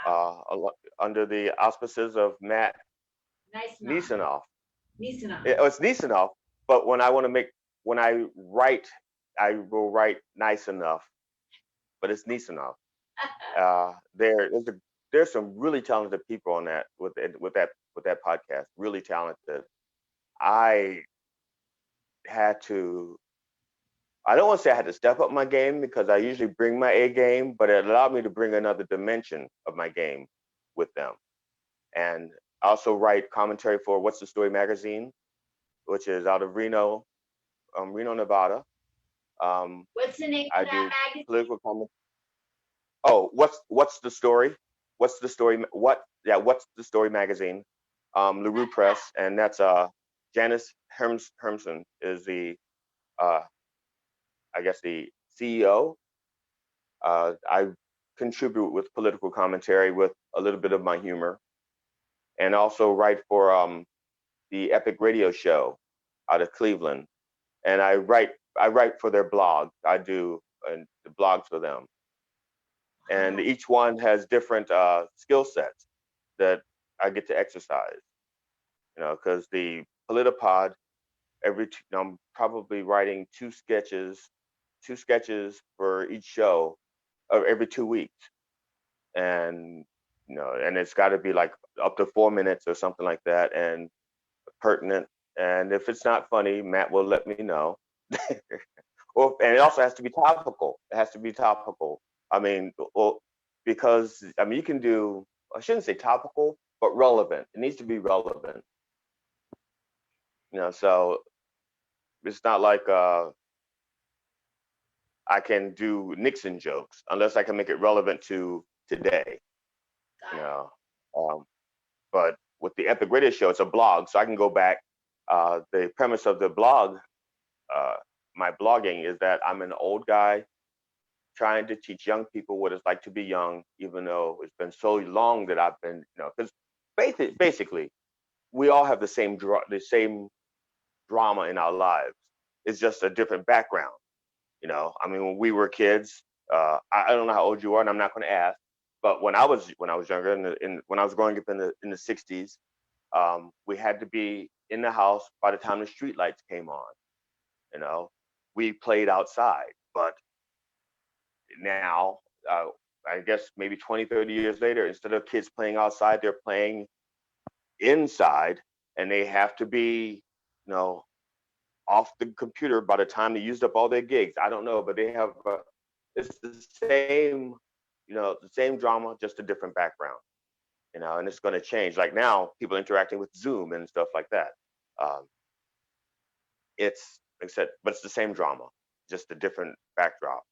A: Wow.
B: Under the auspices of Matt
A: Nice
B: Nisanoff.
A: Nisanoff.
B: It's Nisanoff, but when I write, I will write nice enough, but it's Nisanoff. There's some really talented people on that with that podcast. Really talented. I don't want to say I had to step up my game because I usually bring my A game, but it allowed me to bring another dimension of my game with them. And I also write commentary for What's the Story magazine, which is out of Reno, Nevada.
A: What's the name of that magazine?
B: Political comment. Oh, what's the story? What's the story? What's the Story magazine? LaRue Press, and that's Janice Hermson is the I guess the CEO. I contribute with political commentary with a little bit of my humor, and also write for the Epic Radio Show out of Cleveland, and I write for their blog. I do the blogs for them, and each one has different skill sets that I get to exercise. Because the Politipod, I'm probably writing two sketches for each show every 2 weeks, and and it's got to be like up to 4 minutes or something like that, and pertinent. And if it's not funny, Matt will let me know. And it also has to be topical. It has to be topical. I mean, well, because you can do. I shouldn't say topical, but relevant. It needs to be relevant. So it's not like I can do Nixon jokes unless I can make it relevant to today. But with the Epic Radio Show, it's a blog, so I can go back. The premise of the blog, my blogging, is that I'm an old guy trying to teach young people what it's like to be young, even though it's been so long that I've been, because basically we all have the same drama in our lives. It's just a different background. When we were kids, I don't know how old you are, and I'm not going to ask. But when I was younger, when I was growing up in the '60s, we had to be in the house by the time the street lights came on. We played outside, but now, I guess maybe 20, 30 years later, instead of kids playing outside, they're playing inside, and they have to be, off the computer by the time they used up all their gigs. I don't know, but they have it's the same drama, just a different background. And it's going to change. Like now, people interacting with Zoom and stuff like that. It's like I said, but it's the same drama, just a different backdrop.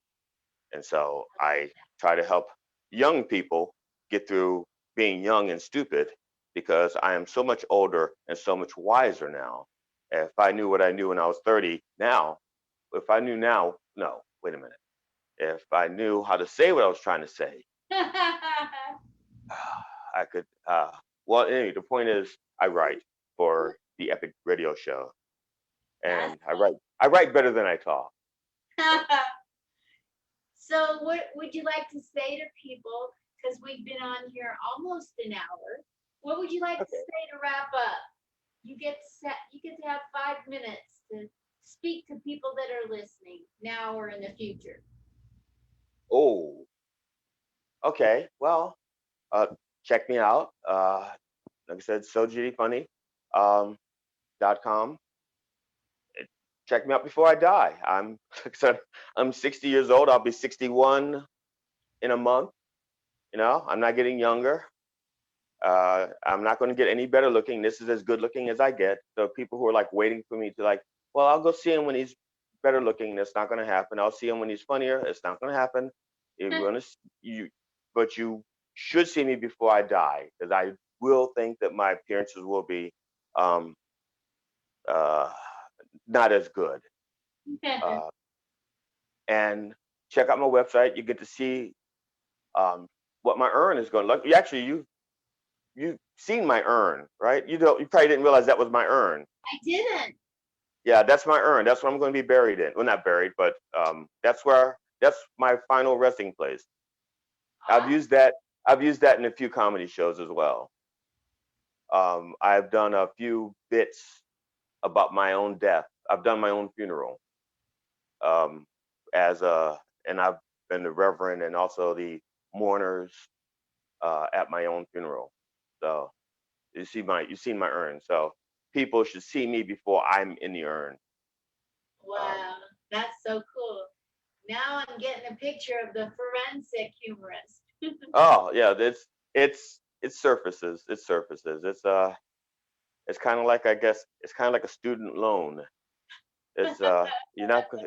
B: And so I try to help young people get through being young and stupid, because I am so much older and so much wiser now. If I knew what I knew when I was 30 now, if I knew now, no, wait a minute. If I knew how to say what I was trying to say, I could, well, anyway, the point is I write for the Epic Radio Show, and I write better than I talk.
A: So what would you like to say to people? Because we've been on here almost an hour. What would you like to say to wrap up? You get to have 5 minutes to speak to people that are listening now or in the future.
B: Oh, okay. Well, check me out. Like I said, SoGDFunny.com. check me out before I die. I'm like I said, I'm 60 years old. I'll be 61 in a month. I'm not getting younger. I'm not going to get any better looking. This is as good looking as I get. So people who are like waiting for me to like, well, I'll go see him when he's better looking. That's not going to happen. I'll see him when he's funnier. It's not going to happen. You're going to but you should see me before I die, because I will think that my appearances will be um, uh, not as good. Uh, and check out my website. You get to see um, what my urn is going to look. Actually, you've seen my urn, right? You probably didn't realize that was my urn.
A: I didn't.
B: Yeah, that's my urn. That's what I'm going to be buried in. Well, not buried, but that's my final resting place. I've used that. I've used that in a few comedy shows as well. I've done a few bits about my own death. I've done my own funeral. Um, and I've been the reverend and also the mourners at my own funeral. So you've seen my urn. So people should see me before I'm in the urn.
A: Wow, that's so cool. Now I'm getting a picture of the forensic humorist.
B: Oh yeah, it's surfaces. It's surfaces. It's kind of like, I guess it's kind of like a student loan. It's you're not going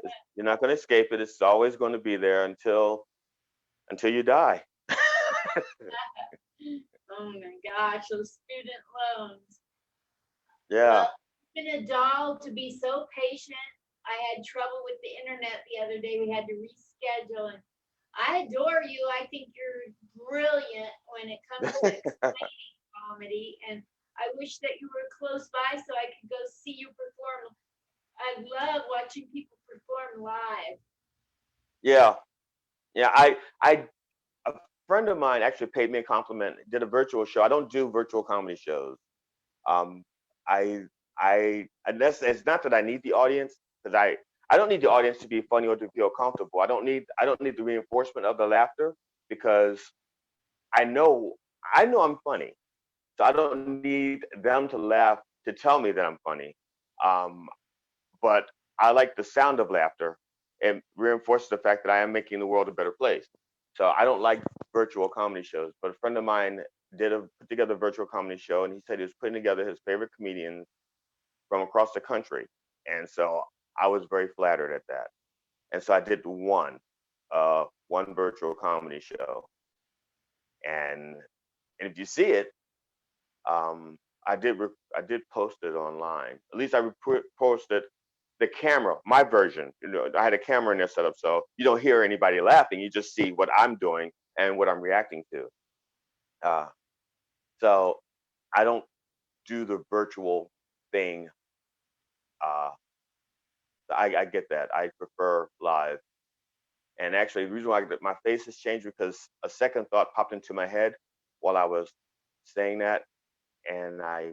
B: to escape it. It's always going to be there until you die.
A: Oh my gosh, those student loans.
B: Yeah.
A: Well, been a doll to be so patient. I had trouble with the internet the other day. We had to reschedule, and I adore you. I think you're brilliant when it comes to explaining comedy, and I wish that you were close by so I could go see you perform. I love watching people perform live.
B: Yeah. Yeah. I a friend of mine actually paid me a compliment. Did a virtual show. I don't do virtual comedy shows. Um, I and that's it's not that I need the audience, because I don't need the audience to be funny or to feel comfortable. I don't need the reinforcement of the laughter, because I know I'm funny. So I don't need them to laugh to tell me that I'm funny. Um, but I like the sound of laughter, and reinforces the fact that I am making the world a better place. So I don't like virtual comedy shows. But a friend of mine put together a virtual comedy show, and he said he was putting together his favorite comedians from across the country. And so I was very flattered at that. And so I did one virtual comedy show. And and if you see it, um, I did post it online. At least posted the camera, my version. I had a camera in there set up, so you don't hear anybody laughing. You just see what I'm doing and what I'm reacting to. Uh, so I don't do the virtual thing. Uh, I get that. I prefer live. And actually, the reason why my face has changed, because a second thought popped into my head while I was saying that, and I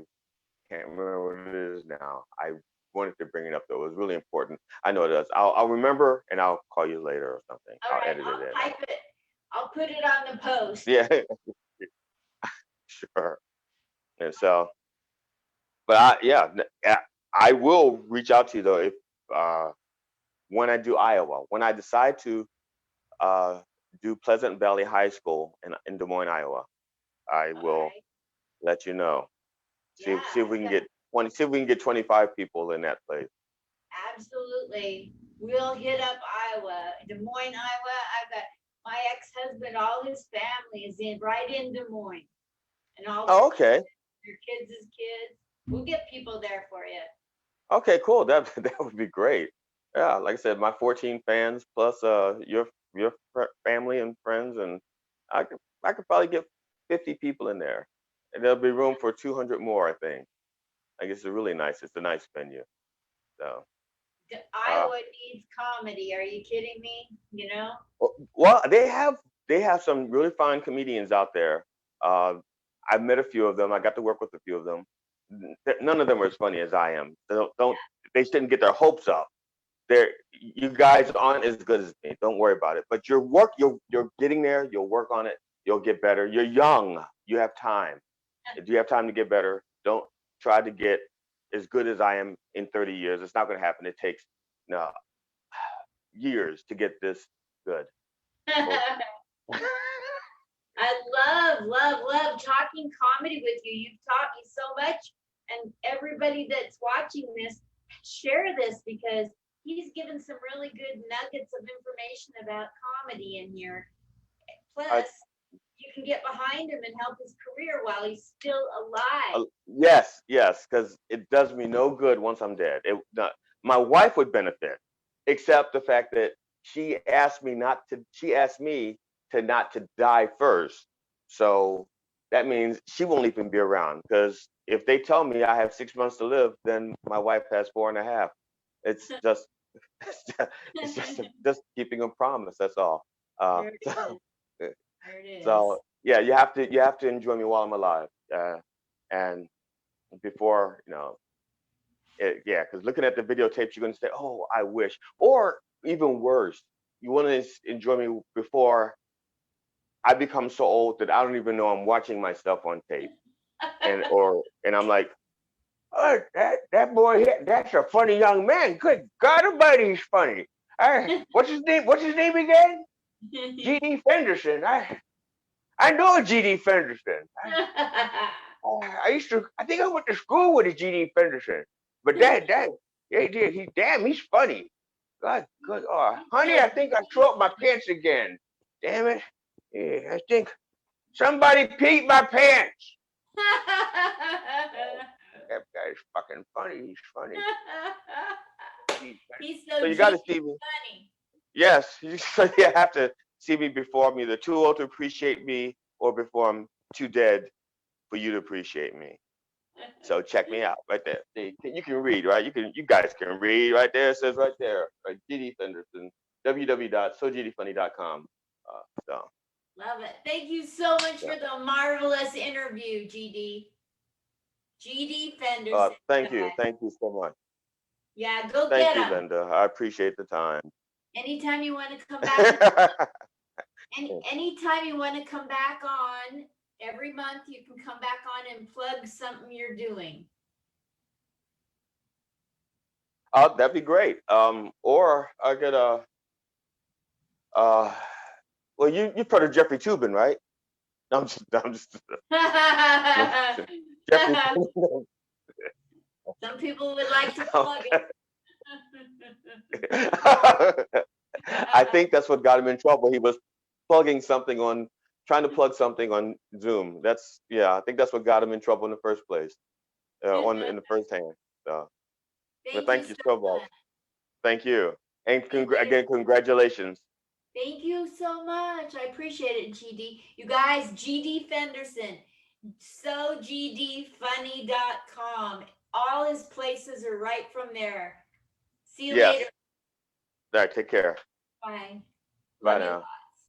B: can't remember what it is now. I wanted to bring it up though. It was really important. I know it does. I'll remember, and I'll call you later or something.
A: All
B: I'll
A: right,
B: edit it
A: I'll
B: in.
A: type it. I'll put it on the post.
B: Yeah, sure. And so, but I will reach out to you though, if uh, when I do Iowa, when I decide to uh, do Pleasant Valley High School in Des Moines, Iowa, I
A: All
B: will
A: right.
B: let you know.
A: Yeah,
B: See if we can
A: so
B: get 20. See if we can get 25 people in that place.
A: absolutely. We'll hit up Iowa, Des Moines, Iowa. I've got my ex-husband, all his family is right in Des Moines, and all
B: Oh, okay.
A: their kids' kids. We'll get people there for you.
B: Okay, cool. That that would be great. Yeah, like I said, my 14 fans plus your family and friends, and I could probably get 50 people in there, and there'll be room for 200 more. I think. I guess it's really nice. It's a nice venue. So, uh,
A: Iowa needs comedy. Are you kidding me? You know?
B: well, they have some really fine comedians out there. Uh, I've met a few of them. I got to work with a few of them. None of them are as funny as I am. They shouldn't get their hopes up. You guys aren't as good as me. Don't worry about it. But you're getting there. You'll work on it. You'll get better. You're young. You have time. If you have time to get better, don't try to get as good as I am in 30 years. It's not going to happen. It takes no, years to get this good.
A: I love talking comedy with you. You've taught me so much. And everybody that's watching this, share this because he's given some really good nuggets of information about comedy in here. Plus, you can get behind him and help his career while he's still alive.
B: Yes, because it does me no good once I'm dead. My wife would benefit, except the fact that she asked me not to die first. So that means she won't even be around. Because if they tell me I have 6 months to live, then my wife has 4.5. It's just, just keeping a promise. That's all.
A: There it is. There it is.
B: So yeah, you have to enjoy me while I'm alive. And before yeah, because looking at the videotapes, you're gonna say, "Oh, I wish," or even worse, you want to enjoy me before I become so old that I don't even know I'm watching myself on tape, and I'm like, "Oh, that boy, that's a funny young man. Good God Almighty, he's funny. What's his name? What's his name again? GD Fenderson. I know GD Fenderson. I think I went to school with a GD Fenderson, but he's funny. God, good, honey, I think I threw up my pants again. Damn it. Yeah, I think somebody peed my pants. That guy's fucking funny. He's funny.
A: He's
B: So you got to see me.
A: funny.
B: Yes, you have to see me before I'm either too old to appreciate me or before I'm too dead for you to appreciate me. So check me out right there. See, you can read, right? You guys can read right there. It says right there, right? GD Fenderson, www.sogdfunny.com. So
A: Love it. Thank you so much for the marvelous interview, GD. GD Fenderson.
B: thank you so much.
A: Yeah, go
B: Thank
A: get
B: you,
A: him.
B: Linda. I appreciate the time.
A: Anytime you want to come back, anytime you want to come back on, every month you can come back on and plug something you're doing.
B: Oh, that'd be great. Or I could well, you've heard of Jeffrey Tubin, right? No, I'm just Jeffrey.
A: Some people would like to plug it.
B: I think that's what got him in trouble. He was trying to plug something on Zoom. I think that's what got him in trouble in the first place, in the first hand. So, thank you so much. Thank you, and again, congratulations.
A: Thank you so much. I appreciate it, GD. You guys, GD Fenderson, sogdfunny.com. All his places are right from there. See you later.
B: All right, take care.
A: Bye.
B: Bye
A: Love you.
B: now.